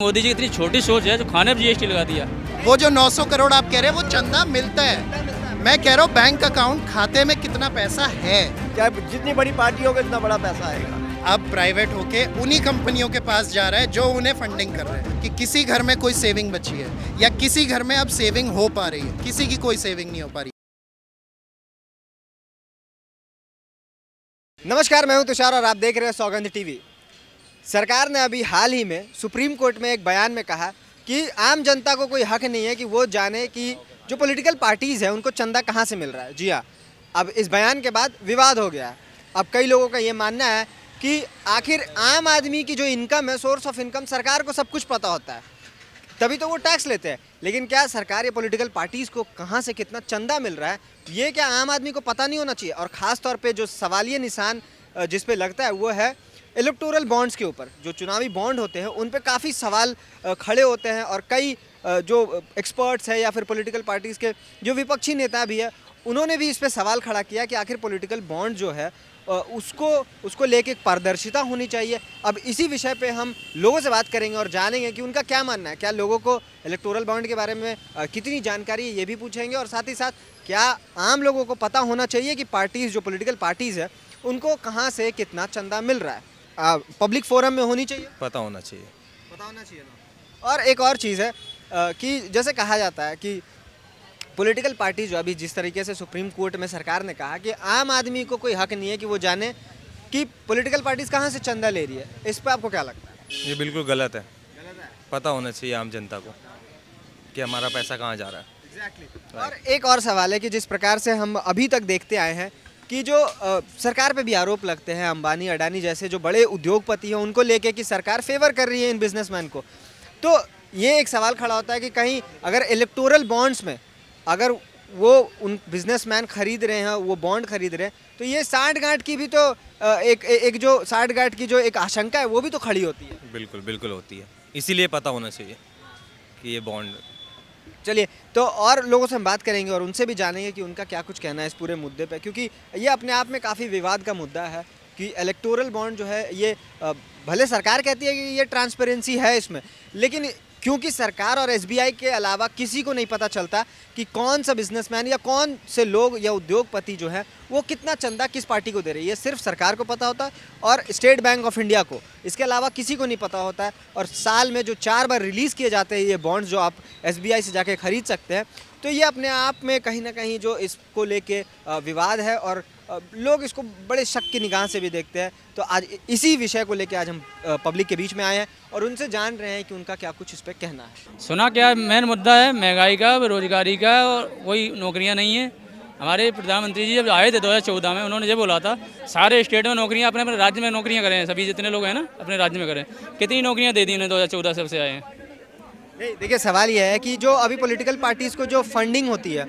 मोदी जी की इतनी छोटी सोच है जो खाने पर जीएसटी लगा दिया। वो जो 900 करोड़ आप कह रहे हैं वो चंदा मिलता है। मैं कह रहा हूँ बैंक अकाउंट खाते में कितना पैसा है। चाहे जितनी बड़ी पार्टी होगी उतना बड़ा पैसा आएगा। अब प्राइवेट होके उन्हीं कंपनियों के पास जा रहा है जो उन्हें फंडिंग कर रहे हैं कि किसी घर में कोई सेविंग बची है या किसी घर में अब सेविंग हो पा रही है, किसी की कोई सेविंग नहीं हो पा रही। नमस्कार, मैं हूं तुषार और आप देख रहे हैं सौगंध टीवी। सरकार ने अभी हाल ही में सुप्रीम कोर्ट में एक बयान में कहा कि आम जनता को कोई हक नहीं है कि वो जाने कि जो पॉलिटिकल पार्टीज़ हैं उनको चंदा कहाँ से मिल रहा है। जी हाँ, अब इस बयान के बाद विवाद हो गया है। अब कई लोगों का ये मानना है कि आखिर आम आदमी की जो इनकम है, सोर्स ऑफ इनकम, सरकार को सब कुछ पता होता है, तभी तो वो टैक्स लेते हैं। लेकिन क्या सरकार या पॉलिटिकल पार्टीज़ को कहाँ से कितना चंदा मिल रहा है, ये क्या आम आदमी को पता नहीं होना चाहिए। और ख़ास तौर पे जो सवालिया निशान जिस पे लगता है वो है इलेक्टोरल बॉन्ड्स के ऊपर। जो चुनावी बॉन्ड होते हैं उन पे काफ़ी सवाल खड़े होते हैं और कई जो एक्सपर्ट्स हैं या फिर पॉलिटिकल पार्टीज़ के जो विपक्षी नेता भी है उन्होंने भी इस पे सवाल खड़ा किया कि आखिर पॉलिटिकल बॉन्ड जो है उसको लेके एक पारदर्शिता होनी चाहिए। अब इसी विषय पे हम लोगों से बात करेंगे और जानेंगे कि उनका क्या मानना है। क्या लोगों को इलेक्टोरल बॉन्ड के बारे में कितनी जानकारी है ये भी पूछेंगे, और साथ ही साथ क्या आम लोगों को पता होना चाहिए कि पार्टीज़, जो पॉलिटिकल पार्टीज़ है, उनको कहाँ से कितना चंदा मिल रहा है। पब्लिक फोरम में होनी चाहिए, पता होना चाहिए ना। और एक और चीज़ है कि जैसे कहा जाता है कि पॉलिटिकल पार्टी जो अभी जिस तरीके से सुप्रीम कोर्ट में सरकार ने कहा कि आम आदमी को कोई हक नहीं है कि वो जाने कि पॉलिटिकल पार्टीज़ कहाँ से चंदा ले रही है, इस पर आपको क्या लगता है? ये बिल्कुल गलत है। पता होना चाहिए आम जनता को कि हमारा पैसा कहाँ जा रहा है। एग्जैक्टली। और एक और सवाल है कि जिस प्रकार से हम अभी तक देखते आए हैं कि जो सरकार पे भी आरोप लगते हैं, अंबानी अडानी जैसे जो बड़े उद्योगपति हैं उनको लेके कि सरकार फेवर कर रही है इन बिजनेसमैन को, तो ये एक सवाल खड़ा होता है कि कहीं अगर इलेक्टोरल बॉन्ड्स में अगर वो उन बिजनेसमैन खरीद रहे हैं, वो बॉन्ड खरीद रहे हैं, तो ये साठगांठ की भी तो एक जो साठगांठ की जो एक आशंका है वो भी तो खड़ी होती है। बिल्कुल बिल्कुल होती है, इसीलिए पता होना चाहिए कि ये बॉन्ड। चलिए, तो और लोगों से हम बात करेंगे और उनसे भी जानेंगे कि उनका क्या कुछ कहना है इस पूरे मुद्दे पे, क्योंकि ये अपने आप में काफ़ी विवाद का मुद्दा है कि इलेक्टोरल बॉन्ड जो है ये भले सरकार कहती है कि ये ट्रांसपेरेंसी है इसमें, लेकिन क्योंकि सरकार और एसबीआई के अलावा किसी को नहीं पता चलता कि कौन सा बिजनेसमैन या कौन से लोग या उद्योगपति जो है वो कितना चंदा किस पार्टी को दे रही है, सिर्फ सरकार को पता होता है और स्टेट बैंक ऑफ इंडिया को। इसके अलावा किसी को नहीं पता होता है। और साल में जो 4 बार रिलीज़ किए जाते हैं ये बॉन्ड्स जो आप एसबीआई से जाके खरीद सकते हैं, तो ये अपने आप में कहीं ना कहीं जो इसको लेके विवाद है और लोग इसको बड़े शक की निगाह से भी देखते हैं। तो आज इसी विषय को लेके आज हम पब्लिक के बीच में आए हैं और उनसे जान रहे हैं कि उनका क्या कुछ इस पर कहना है। सुना क्या मेन मुद्दा है महंगाई का, बेरोजगारी का, और कोई नौकरियां नहीं है। हमारे प्रधानमंत्री जी जब आए थे 2014 में, उन्होंने ये बोला था सारे स्टेट में नौकरियां, अपने अपने राज्य में नौकरियां करें, सभी जितने लोग हैं ना अपने राज्य में करें। कितनी नौकरियां दे दी उन्हें 2014 से सबसे आए हैं। देखिए, सवाल यह है कि जो अभी पॉलिटिकल पार्टीज़ को जो फंडिंग होती है,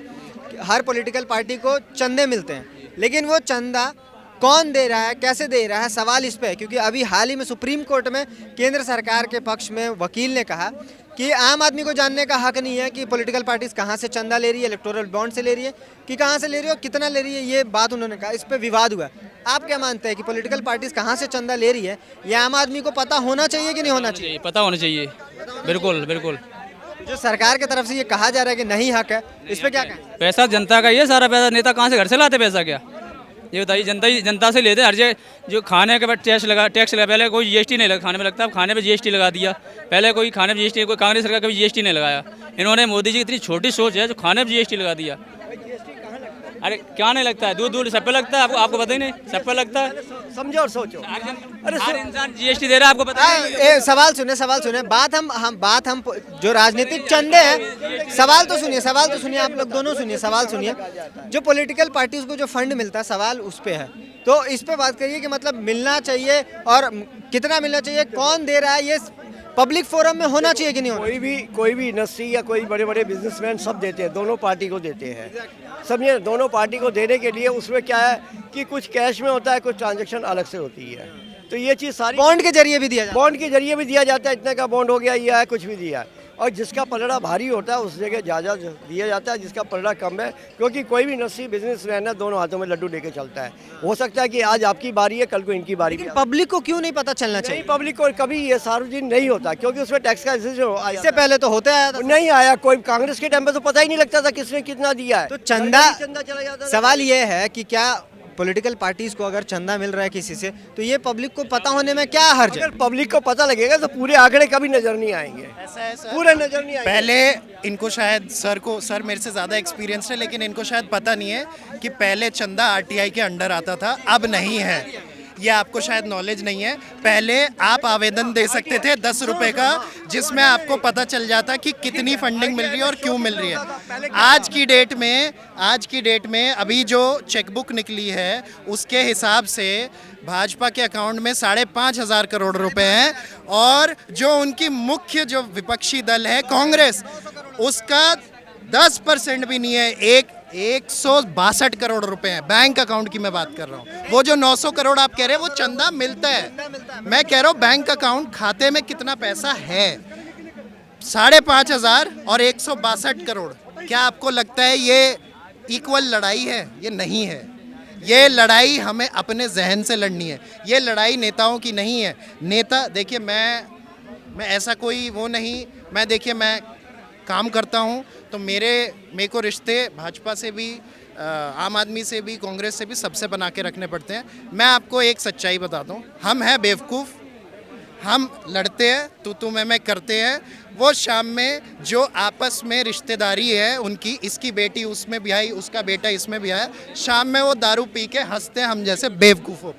हर पॉलिटिकल पार्टी को चंदे मिलते हैं, लेकिन वो चंदा कौन दे रहा है, कैसे दे रहा है, सवाल इस पे है। क्योंकि अभी हाल ही में सुप्रीम कोर्ट में केंद्र सरकार के पक्ष में वकील ने कहा कि आम आदमी को जानने का हक नहीं है कि पॉलिटिकल पार्टीज़ कहाँ से चंदा ले रही है, इलेक्टोरल बॉन्ड से ले रही है कि कहाँ से ले रही है और कितना ले रही है, ये बात उन्होंने कहा। इस पर विवाद हुआ। आप क्या मानते हैं कि पॉलिटिकल पार्टीज़ कहाँ से चंदा ले रही है, ये आम आदमी को पता होना चाहिए कि नहीं होना चाहिए? पता होना चाहिए, बिल्कुल बिल्कुल। जो सरकार की तरफ से ये कहा जा रहा है कि नहीं हक है, इस पर क्या कहें? पैसा जनता का ही है, सारा पैसा नेता कहाँ से घर से लाते पैसा, क्या ये बताइए। जनता से लेते हर जगह। जो खाने के बाद टैक्स लगा, पहले कोई जीएसटी नहीं लगा, खाने में लगता है, अब खाने पे जीएसटी लगा दिया। पहले कोई खाने पे जीएसटी, कोई कांग्रेस सरकार कभी जीएसटी नहीं लगाया। इन्होंने, मोदी जी की इतनी छोटी सोच है जो खाने पे जीएसटी लगा दिया। अरे क्या नहीं लगता है, दूध सब पे लगता है, आपको पता ही नहीं, सब पे लगता है। समझो और सोचो। हर इंसान जीएसटी दे रहा है, आपको पता है। सवाल सुने। बात हम जो राजनीतिक चंदे हैं, सवाल तो सुनिए आप लोग दोनों सुनिए, सवाल सुनिए। जो पॉलिटिकल पार्टीज को जो फंड मिलता है, सवाल उस पे है, तो इस पे बात करिए कि मतलब मिलना चाहिए और कितना मिलना चाहिए, कौन दे रहा है, ये पब्लिक फोरम में होना चाहिए कि नहीं होना? कोई भी इंडस्ट्री या कोई बड़े बड़े बिजनेसमैन सब देते हैं, दोनों पार्टी को देते हैं। समझिए, दोनों पार्टी को देने के लिए उसमें क्या है कि कुछ कैश में होता है, कुछ ट्रांजैक्शन अलग से होती है। तो ये चीज़ सारी बॉन्ड के जरिए भी दिया जाता है। बॉन्ड के जरिए भी दिया जाता है, इतने का बॉन्ड हो गया, ये है, कुछ भी दिया है। और जिसका पलड़ा भारी होता है उस जगह ज़्यादा दिया जाता है, जिसका पलड़ा कम है, क्योंकि कोई भी नस्ली बिजनेसमैन है दोनों हाथों में लड्डू लेके चलता है। हो सकता है कि आज आपकी बारी है, कल को इनकी बारी लेकिन है। पब्लिक को क्यों नहीं पता चलना नहीं, चाहिए? पब्लिक को कभी ये सार्वजनिक नहीं होता, क्योंकि उसमें टैक्स का इससे पहले तो होते आया था। नहीं आया। कोई कांग्रेस के टाइम पे तो पता ही नहीं लगता था किसने कितना दिया है। तो चंदा चला जाता था। सवाल ये है कि क्या पॉलिटिकल पार्टीज को अगर चंदा मिल रहा है किसी से तो ये पब्लिक को पता होने में क्या हर्ज है? अगर पब्लिक को पता लगेगा तो पूरे आंकड़े कभी नजर नहीं आएंगे, पूरे नजर नहीं आएंगे। पहले इनको शायद सर मेरे से ज़्यादा एक्सपीरियंस है, लेकिन इनको शायद पता नहीं है कि पहले चंदा आरटीआई के अंडर आता था, अब नहीं है। ये आपको शायद नॉलेज नहीं है। पहले आप आवेदन दे सकते थे 10 रुपए का, जिसमें आपको पता चल जाता कि कितनी फंडिंग मिल रही है और क्यों मिल रही है। आज की डेट में अभी जो चेकबुक निकली है उसके हिसाब से भाजपा के अकाउंट में 5,500 करोड़ रुपए हैं, और जो उनकी मुख्य जो विपक्षी दल है कांग्रेस, उसका 10% भी नहीं है। 162 करोड़ रुपए हैं बैंक अकाउंट की मैं बात कर रहा हूँ। वो जो 900 करोड़ आप कह रहे हैं वो चंदा मिलता है, मैं कह रहा हूँ बैंक अकाउंट खाते में कितना पैसा है। 5,500 और 162 करोड़, क्या आपको लगता है ये इक्वल लड़ाई है? ये नहीं है। ये लड़ाई हमें अपने जहन से लड़नी है, ये लड़ाई नेताओं की नहीं है। नेता देखिए, मैं ऐसा कोई वो नहीं, मैं देखिए मैं काम करता हूँ तो मेरे को रिश्ते भाजपा से भी, आम आदमी से भी, कांग्रेस से भी, सबसे बना के रखने पड़ते हैं। मैं आपको एक सच्चाई बताता हूँ, हम हैं बेवकूफ़, हम लड़ते हैं, तू मैं करते हैं। वो शाम में जो आपस में रिश्तेदारी है उनकी, इसकी बेटी उसमें भी आई, उसका बेटा इसमें भी आया, शाम में वो दारू पी के हंसते हैं हम जैसे बेवकूफ़ों।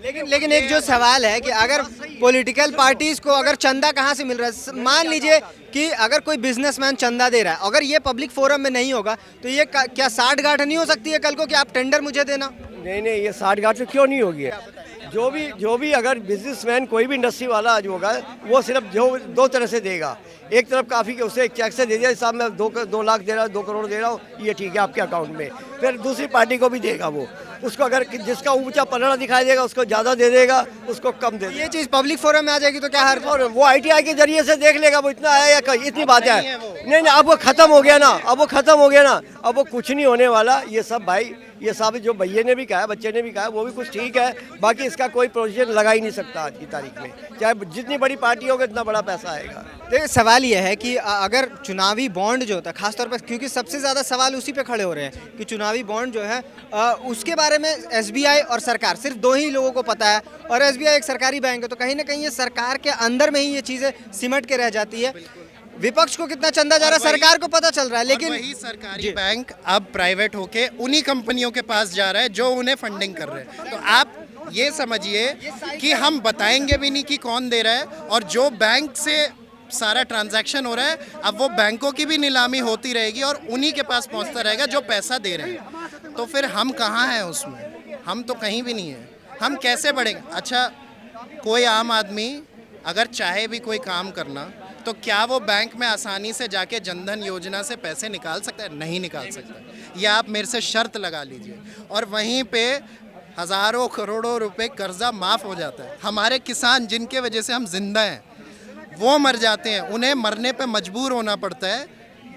लेकिन एक जो सवाल है कि अगर पॉलिटिकल पार्टीज को अगर चंदा कहाँ से मिल रहा है, मान लीजिए कि अगर कोई बिजनेसमैन चंदा दे रहा है, अगर ये पब्लिक फोरम में नहीं होगा तो ये क्या साठ गांठ नहीं हो सकती है कल को कि आप टेंडर मुझे देना? नहीं, ये 60 गांठ तो क्यों नहीं होगी? जो भी अगर बिजनेसमैन कोई भी इंडस्ट्री वाला आज होगा, वो सिर्फ जो 2 तरह से देगा। एक तरफ काफ़ी कि उसे एक चेक से दे दिया, साहब मैं 2 लाख दे रहा हूँ, 2 करोड़ दे रहा हूँ, ये ठीक है आपके अकाउंट में। फिर दूसरी पार्टी को भी देगा वो, उसको अगर जिसका ऊंचा पलड़ा दिखाई देगा उसको ज़्यादा दे देगा, उसको कम दे देगा। ये चीज़ पब्लिक फोरम में आ जाएगी तो क्या हर और वो ITI के जरिए से देख लेगा वो इतना आया या इतनी बात है। नहीं, अब वो खत्म हो गया ना, अब वो कुछ नहीं होने वाला। ये सब भाई, ये सब जो भैया ने भी कहा है, बच्चे ने भी कहा है, वो भी कुछ ठीक है। बाकी इसका कोई प्रोविजन लगा ही नहीं सकता आज की तारीख में, चाहे जितनी बड़ी पार्टी होगी इतना बड़ा पैसा आएगा। तो सवाल यह है कि अगर चुनावी बॉन्ड जो होता है, खासतौर पर क्योंकि सबसे ज़्यादा सवाल उसी पे खड़े हो रहे हैं कि चुनावी बॉन्ड जो है उसके बारे में SBI और सरकार, सिर्फ 2 ही लोगों को पता है, और SBI एक सरकारी बैंक है, तो कहीं ना कहीं ये सरकार के अंदर में ही ये चीज़ें सिमट के रह जाती है। विपक्ष को कितना चंदा जा रहा है सरकार को पता चल रहा है, लेकिन वही सरकारी बैंक अब प्राइवेट होके उन्हीं कंपनियों के पास जा रहा है जो उन्हें फंडिंग कर रहे हैं। तो आप ये समझिए कि हम बताएंगे भी नहीं कि कौन दे रहा है, और जो बैंक से सारा ट्रांजैक्शन हो रहा है, अब वो बैंकों की भी नीलामी होती रहेगी और उन्हीं के पास पहुंचता रहेगा जो पैसा दे रहे हैं। तो फिर हम कहाँ हैं उसमें? हम तो कहीं भी नहीं हैं। हम कैसे बढ़ेंगे? अच्छा, कोई आम आदमी अगर चाहे भी कोई काम करना, तो क्या वो बैंक में आसानी से जाके जनधन योजना से पैसे निकाल सकता है? नहीं निकाल सकता। या आप मेरे से शर्त लगा लीजिए, और वहीं पे हज़ारों करोड़ों रुपए कर्जा माफ़ हो जाता है। हमारे किसान जिनके वजह से हम जिंदा हैं वो मर जाते हैं, उन्हें मरने पे मजबूर होना पड़ता है,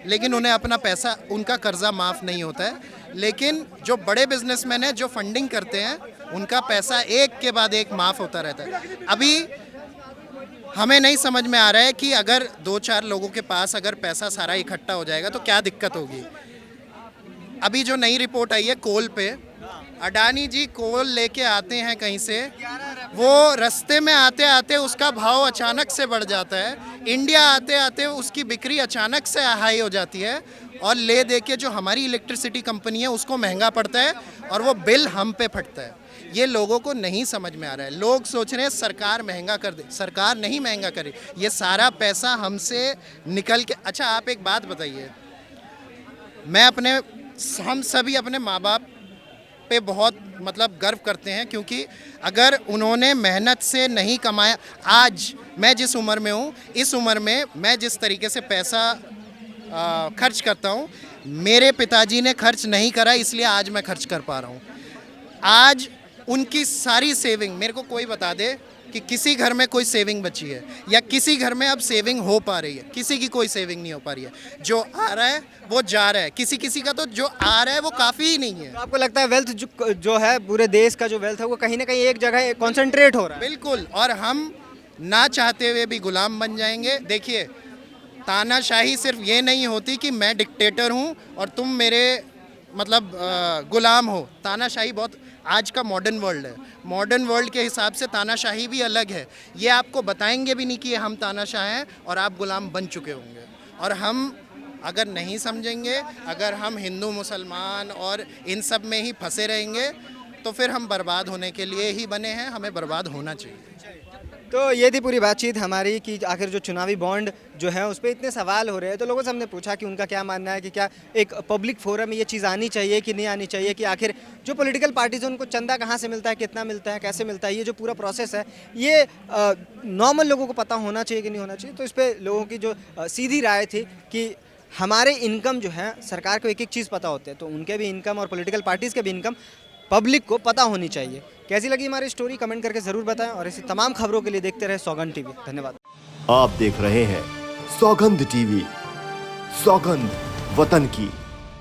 लेकिन उन्हें अपना पैसा, उनका कर्जा माफ़ नहीं होता है। लेकिन जो बड़े बिजनेसमैन हैं जो फंडिंग करते हैं, उनका पैसा एक के बाद एक माफ़ होता रहता है। अभी हमें नहीं समझ में आ रहा है कि अगर 2-4 लोगों के पास अगर पैसा सारा इकट्ठा हो जाएगा तो क्या दिक्कत होगी। अभी जो नई रिपोर्ट आई है कोल पे, अडानी जी कोल लेके आते हैं कहीं से, वो रास्ते में आते आते उसका भाव अचानक से बढ़ जाता है, इंडिया आते आते उसकी बिक्री अचानक से हाई हो जाती है, और ले दे के जो हमारी इलेक्ट्रिसिटी कंपनी है उसको महंगा पड़ता है, और वो बिल हम पे फटता है। ये लोगों को नहीं समझ में आ रहा है। लोग सोच रहे हैं सरकार महंगा कर दे, सरकार नहीं महंगा करे, ये सारा पैसा हमसे निकल के। अच्छा, आप एक बात बताइए, हम सभी अपने माँ बाप पे बहुत गर्व करते हैं, क्योंकि अगर उन्होंने मेहनत से नहीं कमाया, आज मैं जिस उम्र में हूँ, इस उम्र में मैं जिस तरीके से पैसा खर्च करता हूँ, मेरे पिताजी ने खर्च नहीं करा, इसलिए आज मैं खर्च कर पा रहा हूँ। आज उनकी सारी सेविंग, मेरे को कोई बता दे कि किसी घर में कोई सेविंग बची है या किसी घर में अब सेविंग हो पा रही है, किसी की कोई सेविंग नहीं हो पा रही है। जो आ रहा है वो जा रहा है, किसी किसी का तो जो आ रहा है वो काफ़ी ही नहीं है। तो आपको लगता है वेल्थ जो है पूरे देश का जो वेल्थ है वो कहीं ना कहीं एक जगह कॉन्सेंट्रेट हो रहा है? बिल्कुल, और हम ना चाहते हुए भी गुलाम बन जाएंगे। देखिए, तानाशाही सिर्फ ये नहीं होती कि मैं डिक्टेटर हूँ और तुम मेरे मतलब गुलाम हो। तानाशाही बहुत आज का मॉडर्न वर्ल्ड है, मॉडर्न वर्ल्ड के हिसाब से तानाशाही भी अलग है। ये आपको बताएंगे भी नहीं कि हम तानाशाह हैं और आप गुलाम बन चुके होंगे। और हम अगर नहीं समझेंगे, अगर हम हिंदू मुसलमान और इन सब में ही फंसे रहेंगे तो फिर हम बर्बाद होने के लिए ही बने हैं, हमें बर्बाद होना चाहिए। तो ये थी पूरी बातचीत हमारी कि आखिर जो चुनावी बॉन्ड जो है उस पर इतने सवाल हो रहे हैं, तो लोगों से हमने पूछा कि उनका क्या मानना है कि क्या एक पब्लिक फोरम में ये चीज़ आनी चाहिए कि नहीं आनी चाहिए, कि आखिर जो पॉलिटिकल पार्टीज हैं उनको चंदा कहाँ से मिलता है, कितना मिलता है, कैसे मिलता है, ये जो पूरा प्रोसेस है ये नॉर्मल लोगों को पता होना चाहिए कि नहीं होना चाहिए। तो इस पर लोगों की जो सीधी राय थी कि हमारे इनकम जो है सरकार को एक एक चीज़ पता होते हैं, तो उनके भी इनकम और पॉलिटिकल पार्टीज़ के भी इनकम पब्लिक को पता होनी चाहिए। कैसी लगी हमारी स्टोरी कमेंट करके ज़रूर बताएं और ऐसी तमाम खबरों के लिए देखते रहे सौगंध टीवी। धन्यवाद। आप देख रहे हैं सौगंध टीवी, सौगंध वतन की।